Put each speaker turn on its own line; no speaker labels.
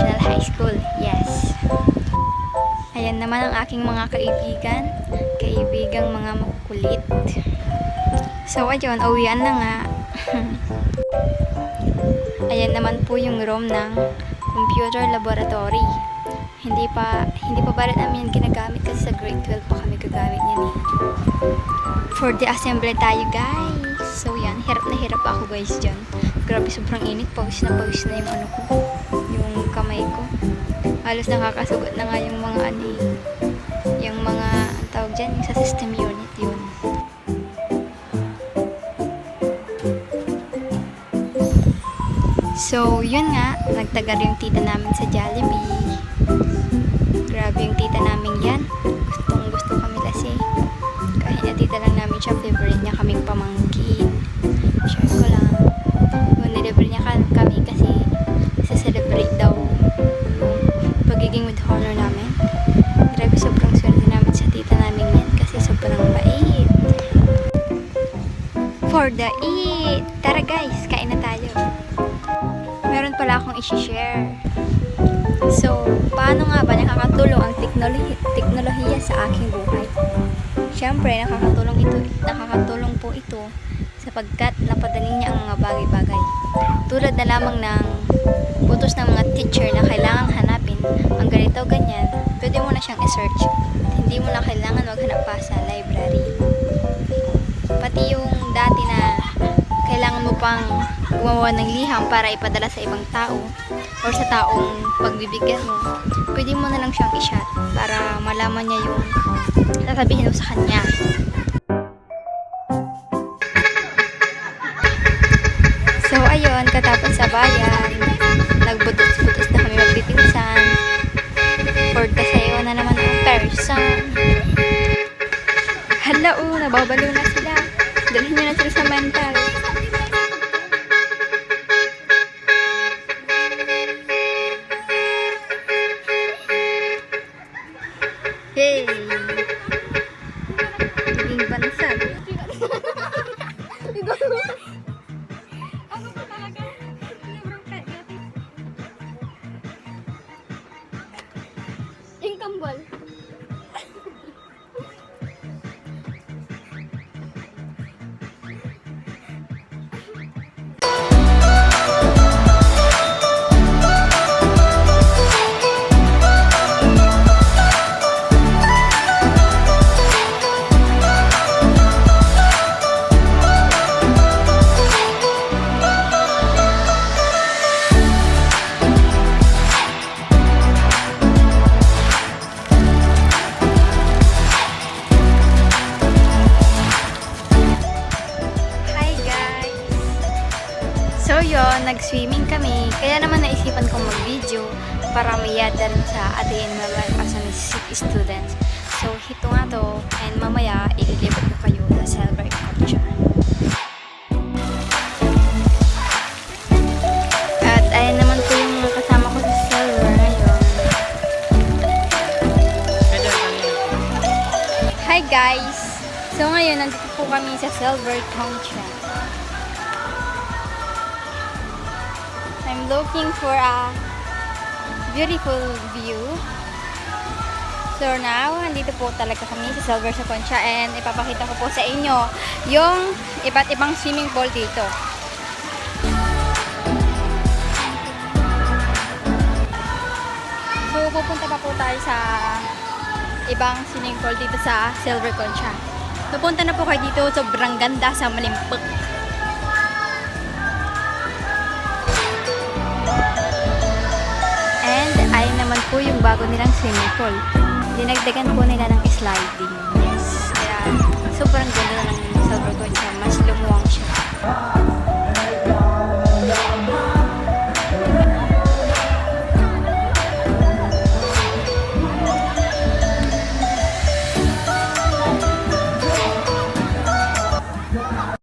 National High School. Yes. Ayan naman ang aking mga kaibigan. Kaibigang mga makulit. So, ayun, uwian na nga. Ayan naman po yung room ng computer laboratory. Hindi pa bala namin yan ginagamit kasi sa grade 12 pa kami gagamit yan eh. For the assembly tayo guys. So yan, hirap na hirap ako guys dyan. Grabe, sobrang init. Pawis na yung ano ko. Yung kamay ko. Halos nakakasugat na nga yung mga ano eh. Yung mga, ang tawag dyan, yung sa system unit yun. So, yun nga, nagtagal yung tita namin sa Jollibee. Grabe yung tita namin yan. Gusto kami kasi. Kahit na tita lang namin siya, favorite niya kaming pamangkin. Share ko lang. Nilibre niya kami kasi celebrate daw yung pagiging with honor namin. Grabe, sobrang swerte namin sa tita namin yan kasi sobrang bait. For the eat! Tara guys, kain na tayo. Meron pala akong isi-share. So, paano nga ba nakakatulong ang teknolohiya sa aking buhay? Siyempre, nakakatulong po ito sapagkat napadali niya ang mga bagay-bagay. Tulad na lamang ng putos ng mga teacher na kailangang hanapin ang ganito ganyan, pwede mo na siyang i-search. Hindi mo na kailangan maghanap pa sa library. Pati yung dati na kailangan mo pang gumawa ng liham para ipadala sa ibang tao or sa taong pagbibigyan mo, pwede mo na lang siyang i-shot para malaman niya yung sasabihin mo sa kanya. So ayun, katapos sa bayan, nagbutos-butos na kami magpipinsan. For the sayo na naman ang person. Hala, nababaliw na sila. Dalhin nyo na sila sa mental. Hey! Naging bansag.
Ano pa talaga? Sobrang pet. Yung kambal.
So yun, nag-swimming kami. Kaya naman naisipan kong mag-video para mayadan sa atin mga as a Mississippi students. So hito nga to, and mamaya ililibot ko kayo sa Silver Culture. At ayan naman po yung mga kasama ko sa Silver ngayon. Hi guys! So ngayon, nandito po kami sa Silver Culture. I'm looking for a beautiful view. So now, nandito po talaga kami sa Silver sa Concha and ipapakita ko po sa inyo yung iba't ibang swimming pool dito. So pupunta pa po tayo sa ibang swimming pool dito sa Silver Concha. Pupunta na po kayo dito, sobrang ganda sa Malimpok. Ayun naman po yung bago nilang swimming pool. Dinagdagan po nila ng sliding. Yes. Kaya sobrang ganda ng Silver Concha. Mas lumuwang siya.